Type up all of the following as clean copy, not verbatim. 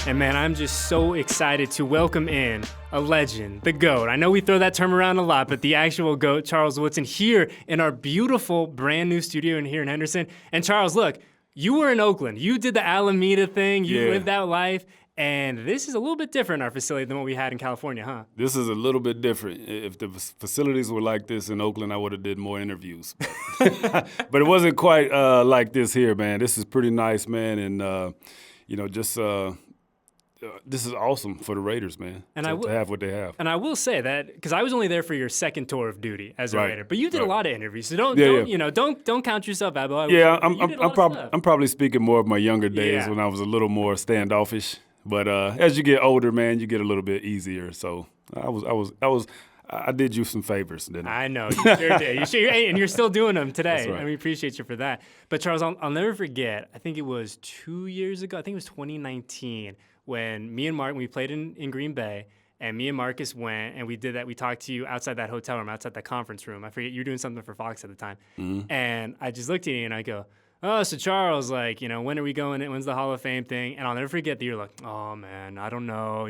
And man, I'm just so excited to welcome in a legend, the GOAT. I know we throw that term around a lot, but the actual GOAT, Charles Woodson, here in our beautiful brand new studio in here in Henderson. And Charles, look, you were in Oakland. You did the Alameda thing. You lived that life. And this is a little bit different in our facility than what we had in California, huh? This is a little bit different. If the facilities were like this in Oakland, I would have did more interviews. But it wasn't quite like this here, man. This is pretty nice, man. And, this is awesome for the Raiders, man, and to have what they have. And I will say that, because I was only there for your second tour of duty as a Raider, but you did a lot of interviews, so don't count yourself out. I'm probably speaking more of my younger days when I was a little more standoffish. But as you get older, man, you get a little bit easier. So I did you some favors, didn't I? I know, you sure did. And you're still doing them today. That's right. And we appreciate you for that. But Charles, I'll never forget, I think it was 2 years ago, I think it was 2019, when me and Mark, we played in Green Bay, and me and Marcus went, and we did that. We talked to you outside that hotel room, outside that conference room. I forget, you were doing something for Fox at the time. Mm-hmm. And I just looked at you, and I go, oh, so Charles, when are we going? When's the Hall of Fame thing? And I'll never forget that you're like, oh man, I don't know.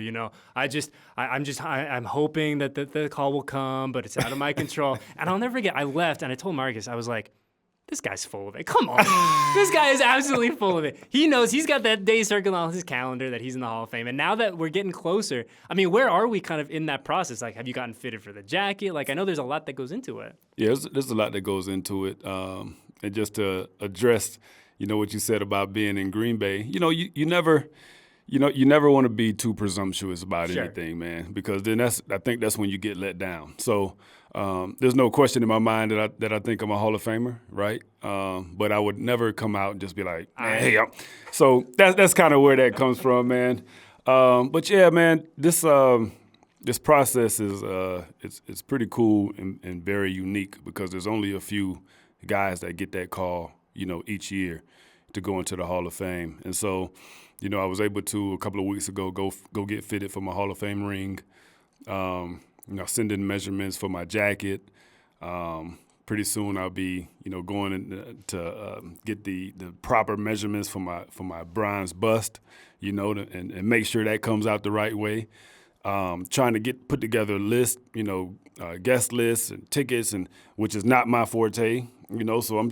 I'm hoping that the call will come, but it's out of my control. And I'll never forget, I left and I told Marcus, I was like, this guy's full of it. Come on. This guy is absolutely full of it. He knows he's got that day circled on his calendar that he's in the Hall of Fame. And now that we're getting closer, I mean, where are we kind of in that process? Like, have you gotten fitted for the jacket? Like, I know there's a lot that goes into it. Yeah, there's a lot that goes into it. And just to address, what you said about being in Green Bay, you never want to be too presumptuous about anything, man, because then I think that's when you get let down. So there's no question in my mind that I think I'm a Hall of Famer, right? But I would never come out and just be like, hey, so that's kind of where that comes from, man. But yeah, man, this process is it's pretty cool and very unique because there's only a few guys that get that call, each year to go into the Hall of Fame. And so, I was able to a couple of weeks ago go get fitted for my Hall of Fame ring. Send in measurements for my jacket. Pretty soon I'll be, going to get the proper measurements for my bronze bust, and make sure that comes out the right way. Trying to put together a list, guest lists and tickets, and which is not my forte, So I'm,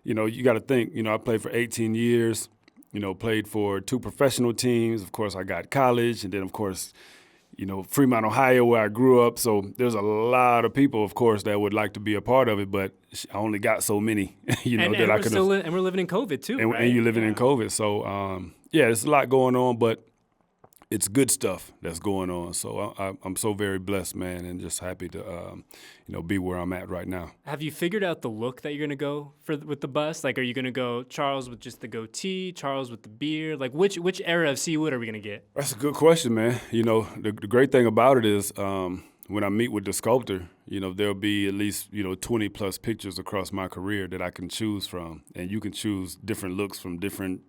you got to think, I played for 18 years, played for 2 professional teams. Of course, I got college, and then of course, Fremont, Ohio, where I grew up. So there's a lot of people, of course, that would like to be a part of it, but I only got so many, that I could. And we're living in COVID too, right? And you're living in COVID. So, there's a lot going on, but it's good stuff that's going on. So I'm so very blessed, man, and just happy to, be where I'm at right now. Have you figured out the look that you're going to go with the bust? Like, are you going to go Charles with just the goatee, Charles with the beard? Like, which era of Seawood are we going to get? That's a good question, man. The great thing about it is when I meet with the sculptor, there'll be at least, 20-plus pictures across my career that I can choose from. And you can choose different looks from different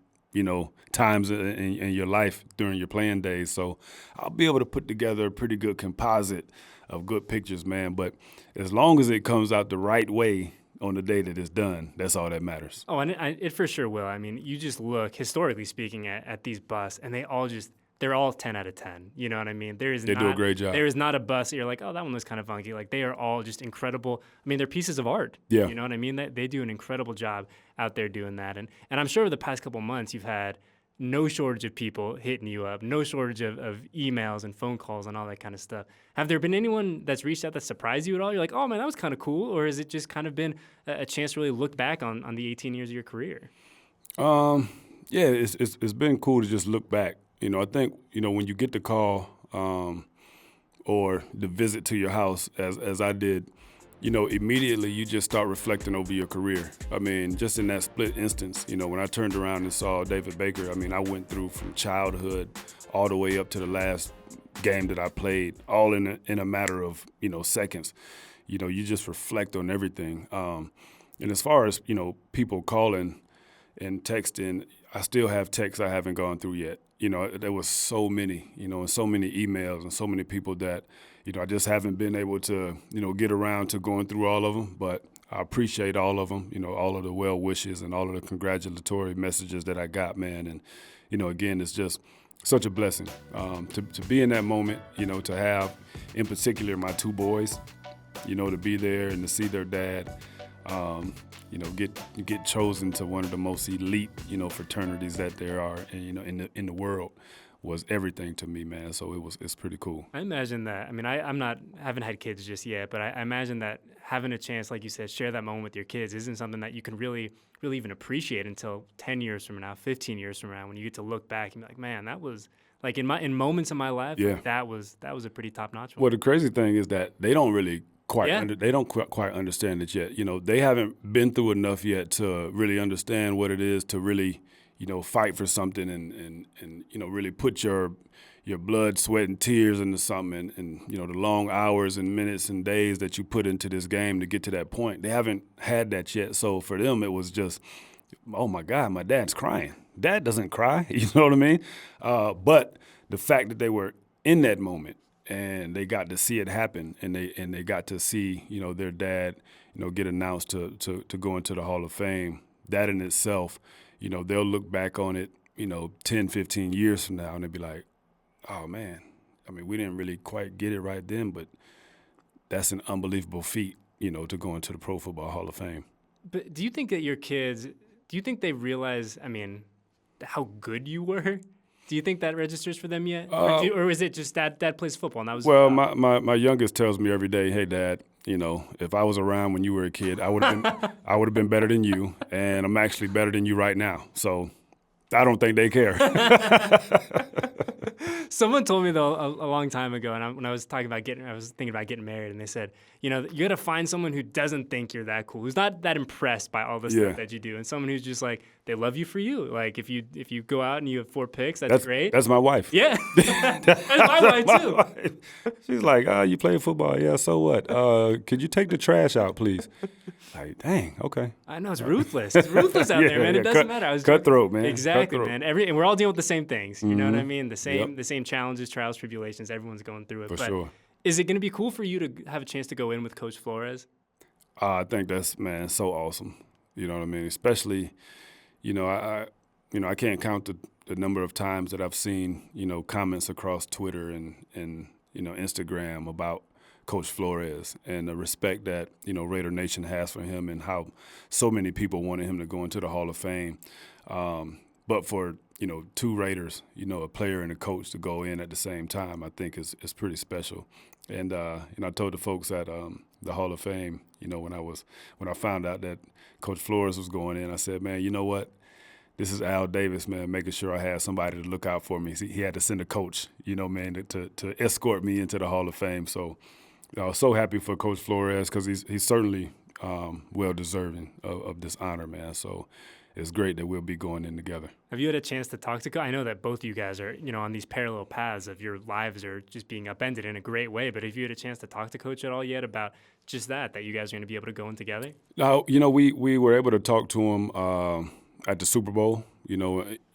times in your life during your playing days. So I'll be able to put together a pretty good composite of good pictures, man. But as long as it comes out the right way on the day that it's done, that's all that matters. Oh, and it for sure will. I mean, you just look, historically speaking, at these busts, and they're all 10 out of 10. You know what I mean? They do a great job. There is not a bust that you're like, oh, that one was kind of funky. Like, they are all just incredible. I mean, they're pieces of art. Yeah. You know what I mean? They do an incredible job out there doing that. And I'm sure over the past couple of months, you've had no shortage of people hitting you up, no shortage of emails and phone calls and all that kind of stuff. Have there been anyone that's reached out that surprised you at all? You're like, oh, man, that was kind of cool. Or has it just kind of been a chance to really look back on the 18 years of your career? It's been cool to just look back. I think, when you get the call or the visit to your house, as I did, immediately you just start reflecting over your career. I mean, just in that split instance, when I turned around and saw David Baker, I mean, I went through from childhood all the way up to the last game that I played, all in a matter of, seconds. You just reflect on everything. And as far as, people calling and texting, I still have texts I haven't gone through yet. There was so many, and so many emails and so many people that, I just haven't been able to, get around to going through all of them. But I appreciate all of them, all of the well wishes and all of the congratulatory messages that I got, man. And, again, it's just such a blessing to be in that moment, to have, in particular, my two boys, to be there and to see their dad, get chosen to one of the most elite, fraternities that there are, in the world, was everything to me, man. So it's pretty cool. I imagine that. I mean, haven't had kids just yet, but I imagine that having a chance, like you said, share that moment with your kids isn't something that you can really even appreciate until 10 years from now, 15 years from now, when you get to look back and be like, man, that was like in moments of my life, like, that was a pretty top notch one. Well, the crazy thing is that they don't really quite understand it yet. They haven't been through enough yet to really understand what it is to really, fight for something and really put your blood, sweat, and tears into something, and the long hours and minutes and days that you put into this game to get to that point. They haven't had that yet. So for them, it was just, oh my God, my dad's crying. Dad doesn't cry, you know what I mean? But the fact that they were in that moment and they got to see it happen, and they got to see, their dad, get announced to go into the Hall of Fame, that in itself, they'll look back on it, 10, 15 years from now, and they'll be like, oh, man, I mean, we didn't really quite get it right then, but that's an unbelievable feat, to go into the Pro Football Hall of Fame. But do you think that your kids, they realize, I mean, how good you were? Do you think that registers for them yet? Or is it just dad plays football? And that was my youngest tells me every day, hey, Dad, if I was around when you were a kid, I would have been better than you, and I'm actually better than you right now. So I don't think they care. Someone told me though a long time ago, and when I was thinking about getting married, and they said, you got to find someone who doesn't think you're that cool, who's not that impressed by all the stuff that you do, and someone who's just like, they love you for you. Like if you go out and you have 4 picks, that's great. That's my wife. Yeah, that's my wife too. She's like, you play football, yeah. So what? Could you take the trash out, please? Like, dang, okay. I know, it's ruthless. It's ruthless out there, man. It doesn't matter. Cutthroat, man. Exactly, cutthroat. Man. And we're all dealing with the same things. You know what I mean? The same challenges, trials, tribulations. Everyone's going through it. For sure. Is it going to be cool for you to have a chance to go in with Coach Flores? I think that's, man, so awesome. You know what I mean? Especially, I can't count the number of times that I've seen, comments across Twitter and Instagram about Coach Flores and the respect that, Raider Nation has for him, and how so many people wanted him to go into the Hall of Fame. But for, 2 Raiders, a player and a coach to go in at the same time, I think is pretty special. And, I told the folks at the Hall of Fame, when I found out that Coach Flores was going in, I said, man, you know what? This is Al Davis, man, making sure I had somebody to look out for me. He had to send a coach, man, to escort me into the Hall of Fame. So I was so happy for Coach Flores, because he's certainly well-deserving of this honor, man. So it's great that we'll be going in together. Have you had a chance to talk to Coach? I know that both of you guys are, on these parallel paths of your lives are just being upended in a great way, but have you had a chance to talk to Coach at all yet about just that you guys are going to be able to go in together? No, we were able to talk to him at the Super Bowl.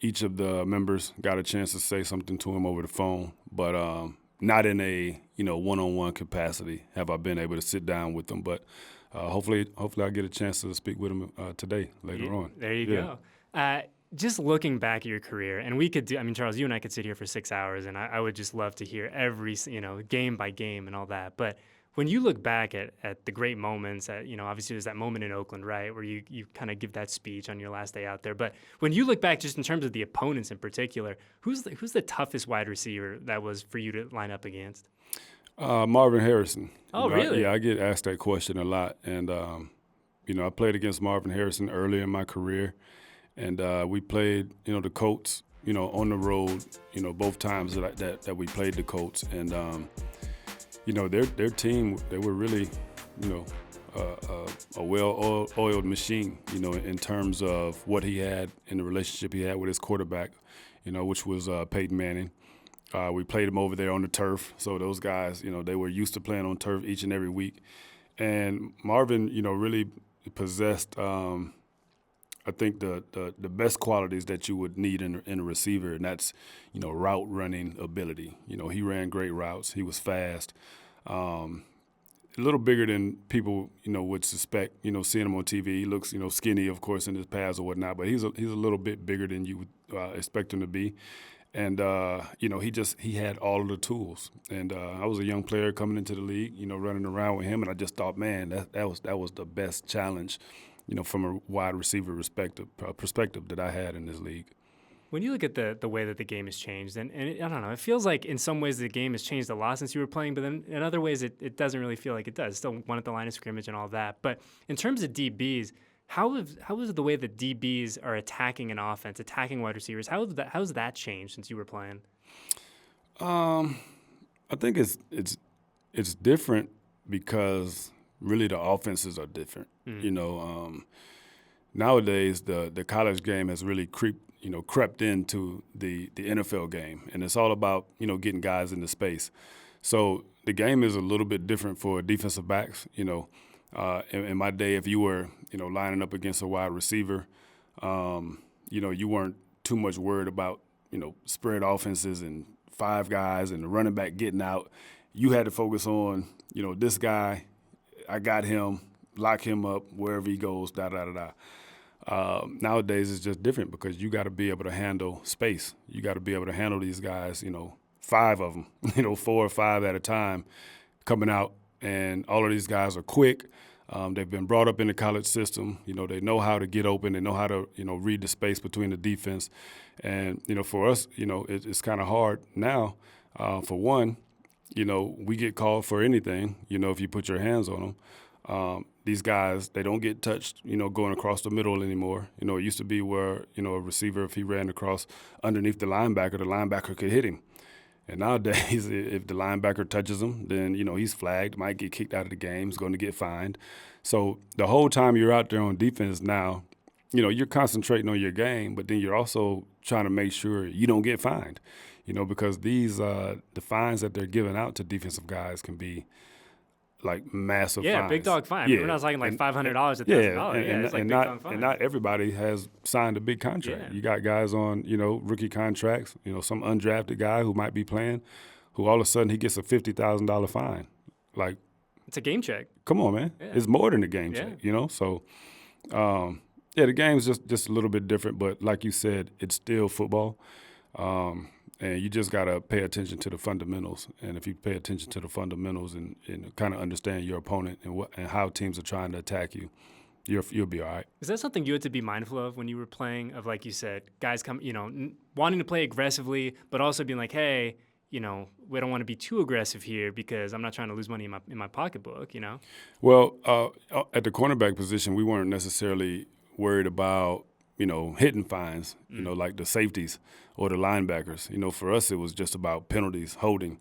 Each of the members got a chance to say something to him over the phone, but not in a, one-on-one capacity have I been able to sit down with them. But hopefully I get a chance to speak with him today, later on. There you go. Just looking back at your career, and we could Charles, you and I could sit here for 6 hours, and I would just love to hear every, game by game and all that. But when you look back at the great moments, obviously there's that moment in Oakland, right, where you kind of give that speech on your last day out there. But when you look back, just in terms of the opponents in particular, who's the toughest wide receiver that was for you to line up against? Marvin Harrison. Oh, really? I get asked that question a lot. And, I played against Marvin Harrison early in my career. And we played, the Colts, on the road, both times that we played the Colts. And, their team, they were really, a well-oiled machine, in terms of what he had and the relationship he had with his quarterback, which was Peyton Manning. We played him over there on the turf. So those guys, they were used to playing on turf each and every week. And Marvin, really possessed, I think, the best qualities that you would need in a receiver, and that's, route running ability. He ran great routes. He was fast. A little bigger than people, would suspect, seeing him on TV. He looks, skinny, of course, in his pads or whatnot, but he's a little bit bigger than you would expect him to be. And, he had all of the tools. And I was a young player coming into the league, running around with him. And I just thought, man, that was the best challenge, from a wide receiver perspective that I had in this league. When you look at the way that the game has changed, and I don't know, it feels like in some ways the game has changed a lot since you were playing, but then in other ways it doesn't really feel like it does. Still one at the line of scrimmage and all that. But in terms of DBs, how is the way that DBs are attacking an offense, attacking wide receivers? How's that changed since you were playing? I think it's different because really the offenses are different. Nowadays the college game has really crept into the NFL game, and it's all about getting guys into space. So the game is a little bit different for defensive backs. In my day, if you were lining up against a wide receiver, you weren't too much worried about spread offenses and five guys and the running back getting out. You had to focus on this guy. I got him. Lock him up wherever he goes. Nowadays it's just different because you got to be able to handle space. You got to be able to handle these guys. 5 of them. 4 or 5 at a time coming out, and all of these guys are quick. They've been brought up in the college system. They know how to get open. They know how to, read the space between the defense. And, for us, it's kind of hard now. For one, we get called for anything, if you put your hands on them. These guys, they don't get touched, going across the middle anymore. It used to be where, a receiver, if he ran across underneath the linebacker could hit him. And nowadays, if the linebacker touches him, then, he's flagged, might get kicked out of the game, he's going to get fined. So the whole time you're out there on defense now, you're concentrating on your game, but then you're also trying to make sure you don't get fined, because these the fines that they're giving out to defensive guys can be like massive fines. Yeah, big dog fine. Yeah. We're not talking like $500, $1,000. It's like big dog fine. And not everybody has signed a big contract. Yeah. You got guys on, rookie contracts, some undrafted guy who might be playing, who all of a sudden he gets a $50,000 fine. Like, it's a game check. Come on, man. Yeah. It's more than a game check, So, the game's just a little bit different. But like you said, it's still football. And you just got to pay attention to the fundamentals. And if you pay attention to the fundamentals and kind of understand your opponent and how teams are trying to attack you, you'll be all right. Is that something you had to be mindful of when you were playing, of, like you said, guys come, wanting to play aggressively, but also being like, hey, we don't want to be too aggressive here because I'm not trying to lose money in my pocketbook, Well, at the cornerback position, we weren't necessarily worried about hitting fines, like the safeties or the linebackers. For us, it was just about penalties, holding.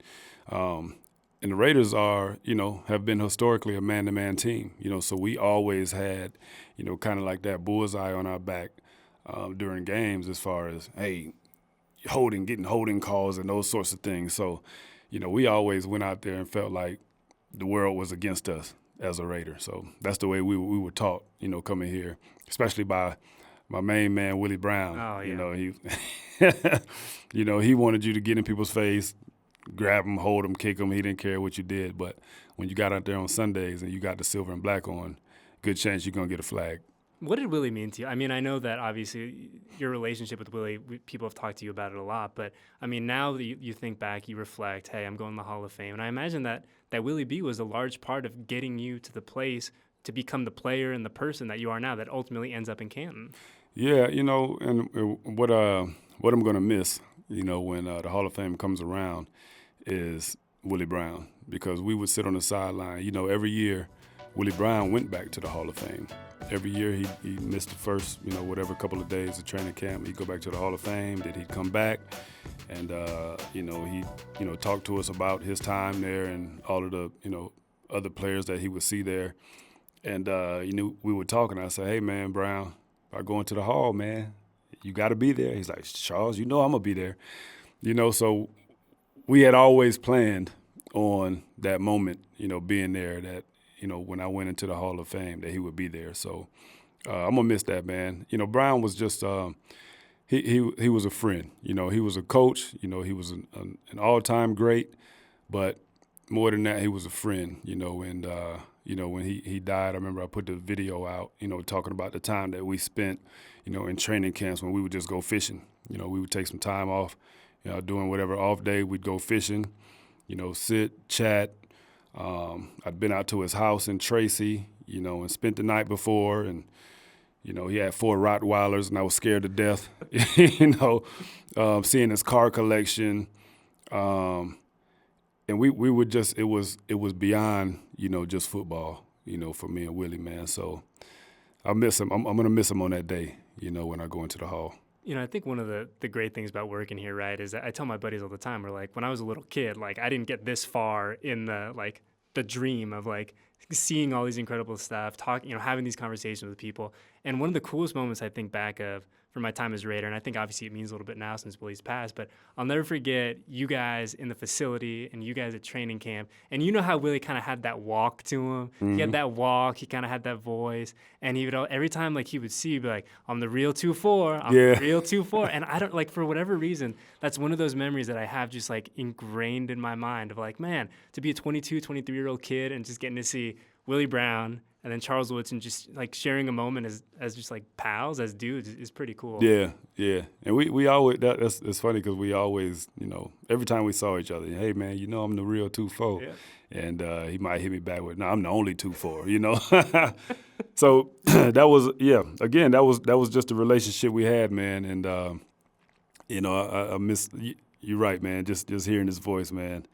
And the Raiders have been historically a man-to-man team, so we always had, kind of like that bullseye on our back during games as far as, hey, getting holding calls and those sorts of things. So, we always went out there and felt like the world was against us as a Raider. So that's the way we were taught, coming here, especially by my main man, Willie Brown. Oh, yeah. He wanted you to get in people's face, grab them, hold them, kick them. He didn't care what you did. But when you got out there on Sundays and you got the silver and black on, good chance you're going to get a flag. What did Willie mean to you? I mean, I know that obviously your relationship with Willie, people have talked to you about it a lot. But, I mean, now that you think back, you reflect, hey, I'm going to the Hall of Fame. And I imagine that Willie B was a large part of getting you to the place to become the player and the person that you are now that ultimately ends up in Canton. Yeah, and what I'm going to miss, when the Hall of Fame comes around is Willie Brown, because we would sit on the sideline. Every year Willie Brown went back to the Hall of Fame. Every year he missed the first, whatever couple of days of training camp. He'd go back to the Hall of Fame, then he'd come back and, he talked to us about his time there and all of the, other players that he would see there. And, we were talking. I said, hey, man, Brown, if I go into the Hall, man, you got to be there. He's like, Charles, I'm going to be there. So we had always planned on that moment, being there, that, when I went into the Hall of Fame, that he would be there. So I'm going to miss that, man. Brown was just he was a friend. He was a coach. He was an all-time great. But more than that, he was a friend, and, when he died, I remember I put the video out, talking about the time that we spent, in training camps when we would just go fishing. We would take some time off, doing whatever off day. We'd go fishing, sit, chat. I'd been out to his house in Tracy, and spent the night before, and he had 4 Rottweilers, and I was scared to death, seeing his car collection. And we would just, it was beyond, just football, for me and Willie, man. So I miss him. I'm going to miss him on that day, when I go into the hall. I think one of the great things about working here, right, is that I tell my buddies all the time, we're like, when I was a little kid, like, I didn't get this far in the dream of, like, seeing all these incredible stuff, talking, having these conversations with people. And one of the coolest moments I think back of from my time as Raider, and I think obviously it means a little bit now since Willie's passed, but I'll never forget you guys in the facility and you guys at training camp. And you know how Willie kind of had that walk to him? Mm-hmm. He had that walk, he kind of had that voice. And he would, every time like he would see, he'd be like, I'm the real 2-4, I'm the real 2-4. And I don't, like, for whatever reason, that's one of those memories that I have just like ingrained in my mind of like, man, to be a 22, 23-year-old kid and just getting to see Willie Brown and then Charles Woodson just like sharing a moment as just like pals, as dudes, is pretty cool. Yeah. And we always, it's funny because we always, every time we saw each other, hey man, I'm the real 2-4. Yeah. And he might hit me back with, no, I'm the only 2-4, So that was, again, that was just the relationship we had, man. And, I miss, you're right, man, just hearing his voice, man.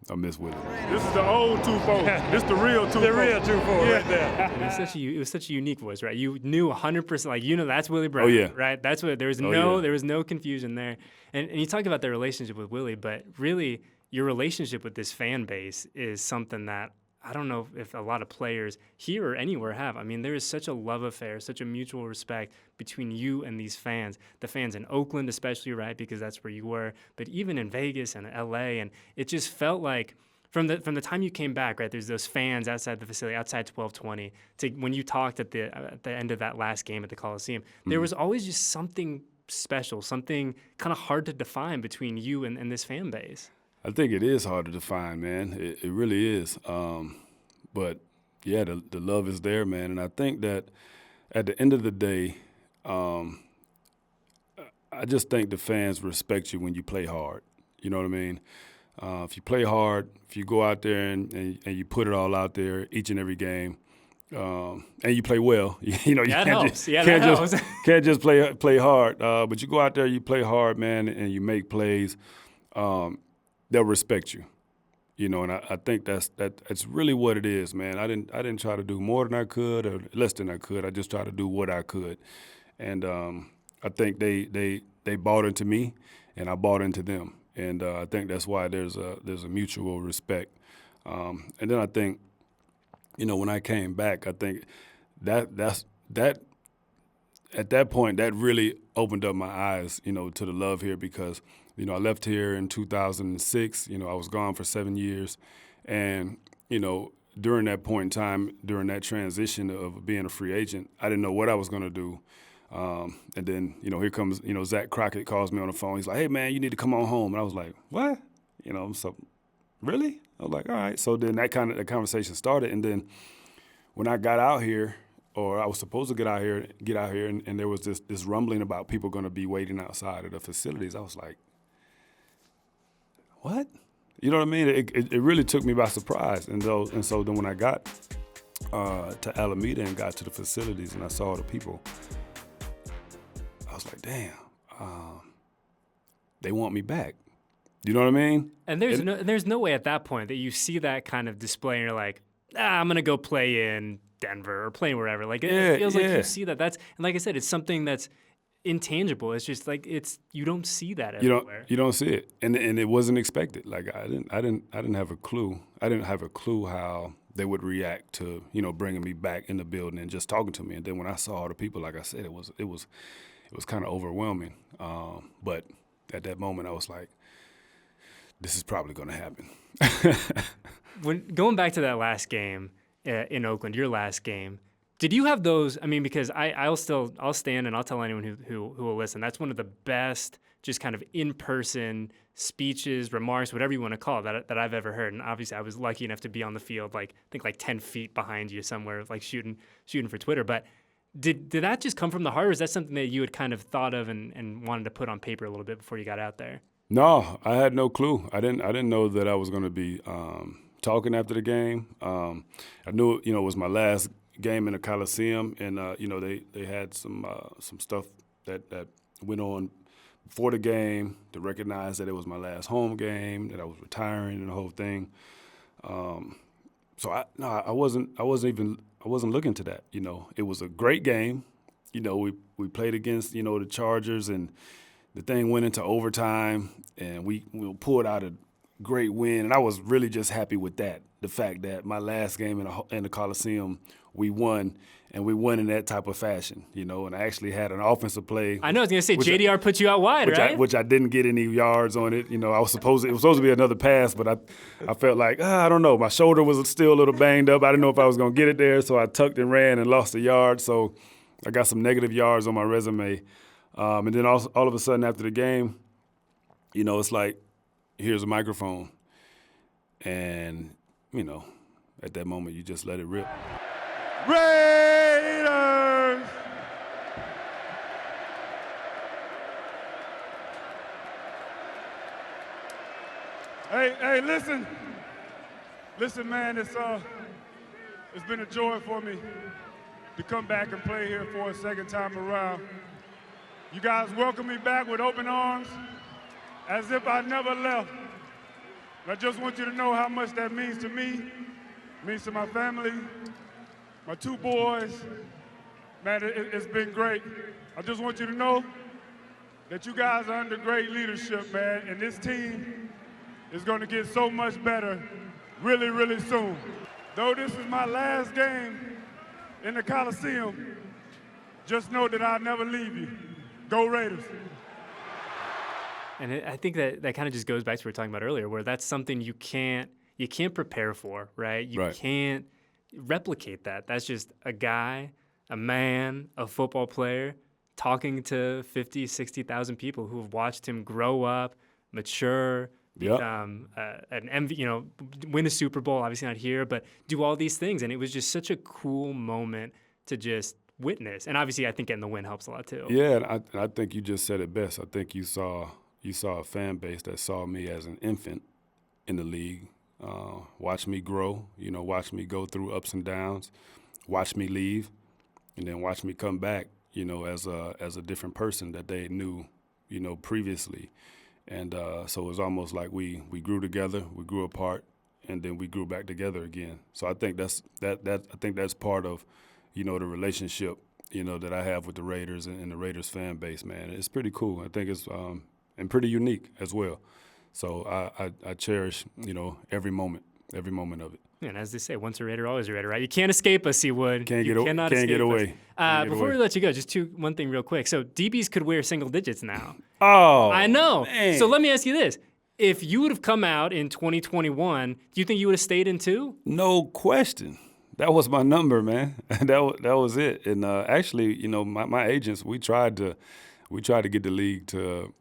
I miss Willie. This is the old 2-4. This the real 2-4. The real 2-4 right there. It was such a unique voice, right? You knew 100%, like, that's Willie Brown. Oh, yeah. Right? That's what, there was no confusion there. And you talk about the relationship with Willie, but really your relationship with this fan base is something that I don't know if a lot of players here or anywhere have. I mean, there is such a love affair, such a mutual respect between you and these fans. The fans in Oakland especially, right, because that's where you were, but even in Vegas and LA, and it just felt like from the time you came back, right, there's those fans outside the facility, outside 1220, to when you talked at the end of that last game at the Coliseum, there was always just something special, something kind of hard to define between you and this fan base. I think it is hard to define, man. It really is. But, yeah, the love is there, man. And I think that at the end of the day, I just think the fans respect you when you play hard. You know what I mean? If you play hard, if you go out there and you put it all out there each and every game, and you play well, you can't just play hard. But you go out there, you play hard, man, and you make plays. They'll respect you, and I think that's really what it is, man. I didn't try to do more than I could or less than I could. I just tried to do what I could, and I think they bought into me, and I bought into them, and I think that's why there's a mutual respect. And then I think, when I came back, I think that at that point that really opened up my eyes, to the love here because. I left here in 2006. I was gone for 7 years. And, during that point in time, during that transition of being a free agent, I didn't know what I was going to do. And then, here comes, Zach Crockett calls me on the phone. He's like, hey, man, you need to come on home. And I was like, what? So really? I was like, all right. So then that conversation started. And then when I got out here, or I was supposed to get out here, and there was this rumbling about people going to be waiting outside of the facilities, I was like, what? You know what I mean? It really took me by surprise. And so then when I got to Alameda and got to the facilities and I saw the people, I was like, damn, they want me back. You know what I mean? And there's no way at that point that you see that kind of display and you're like, I'm going to go play in Denver or play wherever. Like it feels like you see that. And like I said, it's something that's intangible. It's just like you don't see that everywhere. You don't see it, and it wasn't expected. Like I didn't have a clue. I didn't have a clue how they would react to bringing me back in the building and just talking to me. And then when I saw all the people, like I said, it was kind of overwhelming. But at that moment, I was like, this is probably going to happen. When going back to that last game in Oakland, your last game. Did you have those? I mean, because I'll stand and I'll tell anyone who will listen. That's one of the best, just kind of in-person speeches, remarks, whatever you want to call it, that I've ever heard. And obviously, I was lucky enough to be on the field, I think 10 feet behind you somewhere, like shooting for Twitter. But Did that just come from the heart, or is that something that you had kind of thought of and wanted to put on paper a little bit before you got out there? No, I had no clue. I didn't know that I was going to be talking after the game. I knew, it was my last game in the Coliseum, and they had some stuff that went on before the game to recognize that it was my last home game, that I was retiring, and the whole thing. So I wasn't looking to that. It was a great game. We played against the Chargers, and the thing went into overtime, and we pulled out a great win, and I was really just happy with that. The fact that my last game in the Coliseum, we won, and we won in that type of fashion, and I actually had an offensive play. I know, I was going to say, JDR put you out wide, right? Which I it didn't get any yards on it. It was supposed to be another pass, but I felt like, I don't know. My shoulder was still a little banged up. I didn't know if I was going to get it there, so I tucked and ran and lost a yard. So I got some negative yards on my resume. And then all of a sudden after the game, it's like, here's a microphone. And, at that moment, you just let it rip. Raiders! Hey, listen. Listen, man, it's been a joy for me to come back and play here for a second time around. You guys welcome me back with open arms, as if I never left. I just want you to know how much that means to me, means to my family, my two boys. Man, it's been great. I just want you to know that you guys are under great leadership, man, and this team is going to get so much better really, really soon. Though this is my last game in the Coliseum, just know that I'll never leave you. Go Raiders. And I think that kind of just goes back to what we were talking about earlier, where that's something you can't prepare for, right? You can't replicate that. That's just a guy, a man, a football player talking to 50, 60,000 people who have watched him grow up, mature, become an MVP, win a Super Bowl, obviously not here, but do all these things. And it was just such a cool moment to just witness. And obviously I think getting the win helps a lot too. Yeah, and I think you just said it best. I think you saw a fan base that saw me as an infant in the league, watch me grow, watch me go through ups and downs, watch me leave, and then watch me come back, as a different person that they knew, previously. And so it was almost like we grew together, we grew apart, and then we grew back together again. So I think that's part of, the relationship, that I have with the Raiders and the Raiders fan base, man. It's pretty cool. I think it's and pretty unique as well. So I cherish, every moment of it. And as they say, once a Raider, always a Raider, right? You can't escape us, Wood. Can't get away. Before we let you go, just one thing real quick. So DBs could wear single digits now. Oh, I know. Man. So let me ask you this. If you would have come out in 2021, do you think you would have stayed in 2? No question. That was my number, man. that was it. And actually, my agents, we tried to get the league to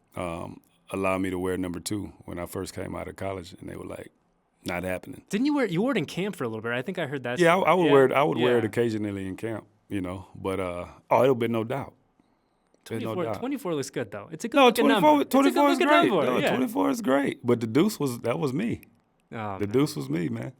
allow me to wear number 2 when I first came out of college, and they were like, not happening. Didn't you wore it in camp for a little bit? I think I heard that. Yeah, I would wear it. I would wear it occasionally in camp, But it'll be no doubt. 24 looks good though. It's a good looking number. 24 is great. Number. No, Yeah. 24 is great. But the deuce was me. Oh, the deuce was me, man.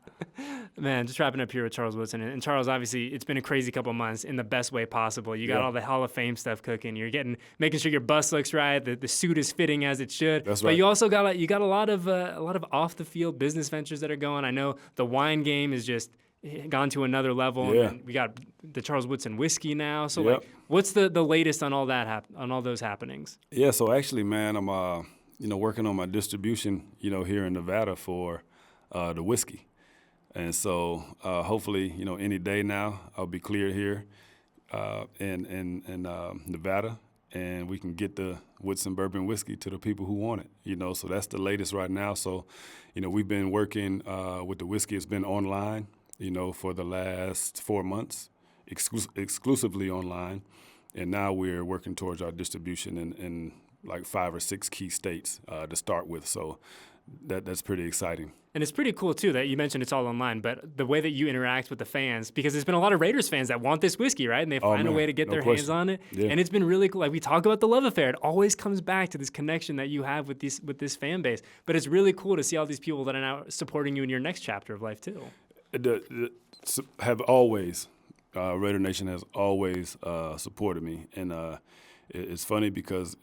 Man, just wrapping up here with Charles Woodson. And Charles, obviously, it's been a crazy couple of months in the best way possible. You got all the Hall of Fame stuff cooking. You're making sure your bust looks right. The suit is fitting as it should. That's right. But you also got a lot of off the field business ventures that are going. I know the wine game is just gone to another level. Yeah. And we got the Charles Woodson whiskey now. So what's the latest on all that on all those happenings? Yeah. So actually, man, I'm working on my distribution. Here in Nevada for the whiskey. And so hopefully, any day now I'll be cleared here in Nevada, and we can get the Woodson bourbon whiskey to the people who want it. So that's the latest right now. So, we've been working with the whiskey. It's been online, for the last 4 months, exclusively online, and now we're working towards our distribution in like 5 or 6 key states to start with. So that's pretty exciting. And it's pretty cool, too, that you mentioned it's all online, but the way that you interact with the fans, because there's been a lot of Raiders fans that want this whiskey, right? And they find a way to get their hands on it. Yeah. And it's been really cool. Like, we talk about the love affair. It always comes back to this connection that you have with this fan base. But it's really cool to see all these people that are now supporting you in your next chapter of life, too. Have always, Raider Nation has always supported me. And it's funny because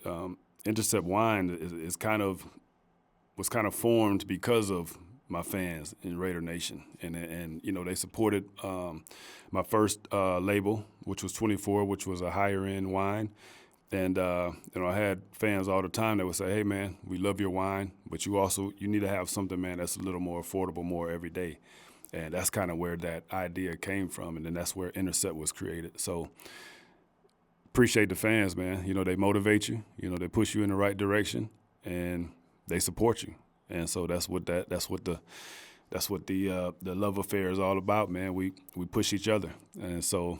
Intercept Wine was kind of formed because of my fans in Raider Nation, and you know, they supported my first label, which was 24, which was a higher end wine, and you know, I had fans all the time that would say, "Hey man, we love your wine, but you need to have something, man, that's a little more affordable, more everyday," and that's kind of where that idea came from, and then that's where Intercept was created. So appreciate the fans, man. You know, they motivate you, you know, they push you in the right direction, and they support you. And so that's what the love affair is all about, man. We push each other, and so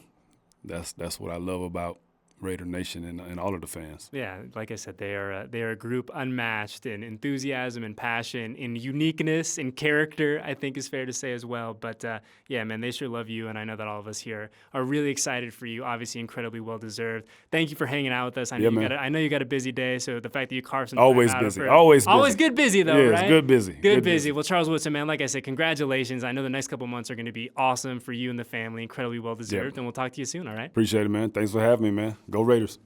that's what I love about Raider Nation and all of the fans. Yeah, like I said, they are a group unmatched in enthusiasm and passion, in uniqueness and character, I think is fair to say as well. But yeah, man, they sure love you, and I know that all of us here are really excited for you. Obviously, incredibly well deserved. Thank you for hanging out with us. I know you got a busy day, so the fact that you carved some always time out busy, for, always good busy though, yeah, right? It's good busy, good busy. Well, Charles Woodson, man, like I said, congratulations. I know the next couple months are going to be awesome for you and the family. Incredibly well deserved, and we'll talk to you soon. All right? Appreciate it, man. Thanks for having me, man. Go Raiders.